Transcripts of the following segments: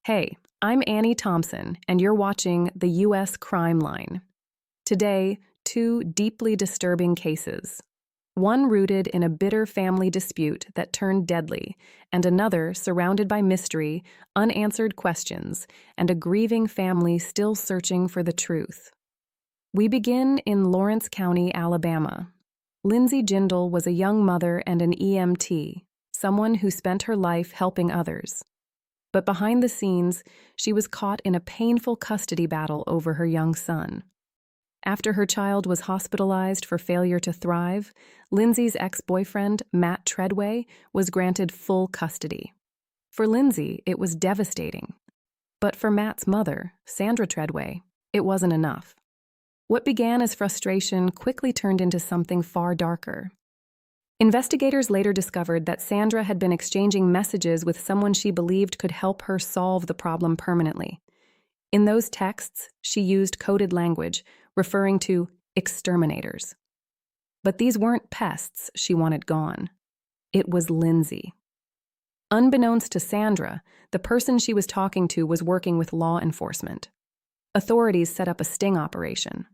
Hey, I'm Annie Thompson, and you're watching the U.S. Crime Line. Today, two deeply disturbing cases. One rooted in a bitter family dispute that turned deadly, and another surrounded by mystery, unanswered questions, and a grieving family still searching for the truth. We begin in Lawrence County, Alabama. Lindsay Jindal was a young mother and an EMT, someone who spent her life helping others. But behind the scenes, she was caught in a painful custody battle over her young son. After her child was hospitalized for failure to thrive, Lindsay's ex-boyfriend, Matt Treadway, was granted full custody. For Lindsay, it was devastating. But for Matt's mother, Sandra Treadway, it wasn't enough. What began as frustration quickly turned into something far darker. Investigators later discovered that Sandra had been exchanging messages with someone she believed could help her solve the problem permanently. In those texts, she used coded language, referring to exterminators. But these weren't pests she wanted gone. It was Lindsay. Unbeknownst to Sandra, the person she was talking to was working with law enforcement. Authorities set up a sting operation.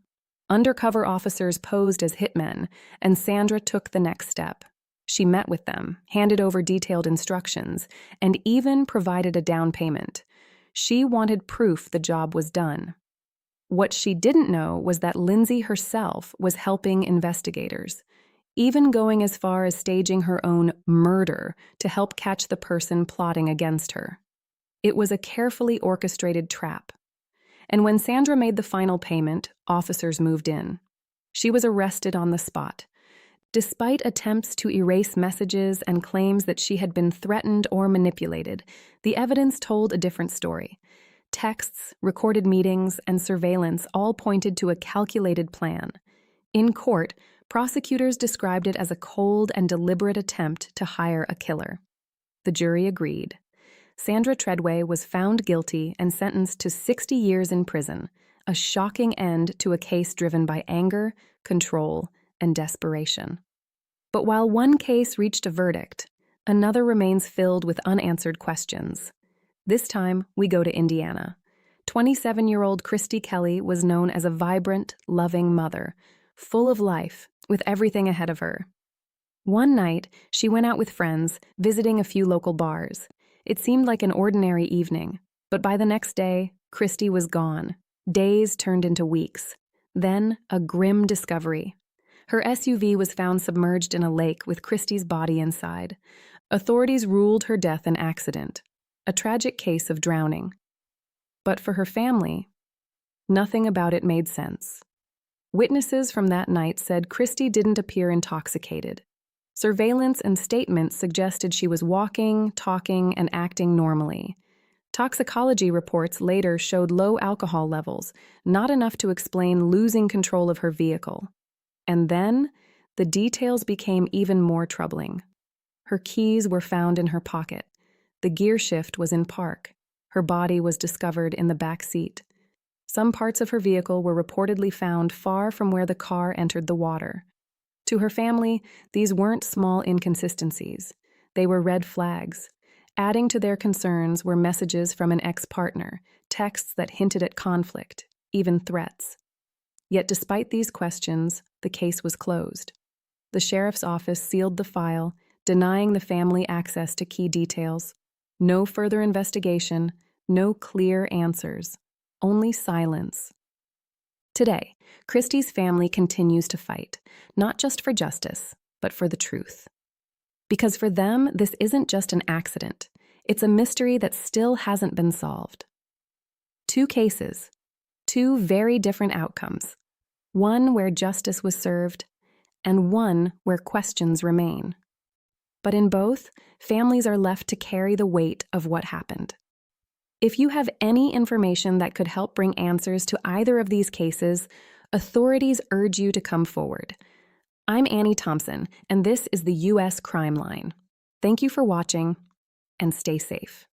Undercover officers posed as hitmen, and Sandra took the next step. She met with them, handed over detailed instructions, and even provided a down payment. She wanted proof the job was done. What she didn't know was that Lindsay herself was helping investigators, even going as far as staging her own murder to help catch the person plotting against her. It was a carefully orchestrated trap. And when Sandra made the final payment, officers moved in. She was arrested on the spot. Despite attempts to erase messages and claims that she had been threatened or manipulated, the evidence told a different story. Texts, recorded meetings, and surveillance all pointed to a calculated plan. In court, prosecutors described it as a cold and deliberate attempt to hire a killer. The jury agreed. Sandra Treadway was found guilty and sentenced to 60 years in prison, a shocking end to a case driven by anger, control, and desperation. But while one case reached a verdict, another remains filled with unanswered questions. This time, we go to Indiana. 27-year-old Christy Kelly was known as a vibrant, loving mother, full of life, with everything ahead of her. One night, she went out with friends, visiting a few local bars. It seemed like an ordinary evening, but by the next day, Christy was gone. Days turned into weeks. Then, a grim discovery. Her SUV was found submerged in a lake with Christy's body inside. Authorities ruled her death an accident, a tragic case of drowning. But for her family, nothing about it made sense. Witnesses from that night said Christy didn't appear intoxicated. Surveillance and statements suggested she was walking, talking, and acting normally. Toxicology reports later showed low alcohol levels, not enough to explain losing control of her vehicle. And then, the details became even more troubling. Her keys were found in her pocket. The gear shift was in park. Her body was discovered in the back seat. Some parts of her vehicle were reportedly found far from where the car entered the water. To her family, these weren't small inconsistencies. They were red flags. Adding to their concerns were messages from an ex-partner, texts that hinted at conflict, even threats. Yet despite these questions, the case was closed. The sheriff's office sealed the file, denying the family access to key details. No further investigation, no clear answers, only silence. Today, Christy's family continues to fight, not just for justice, but for the truth. Because for them, this isn't just an accident. It's a mystery that still hasn't been solved. Two cases, two very different outcomes. One where justice was served, and one where questions remain. But in both, families are left to carry the weight of what happened. If you have any information that could help bring answers to either of these cases, authorities urge you to come forward. I'm Annie Thompson, and this is the U.S. Crime Line. Thank you for watching, and stay safe.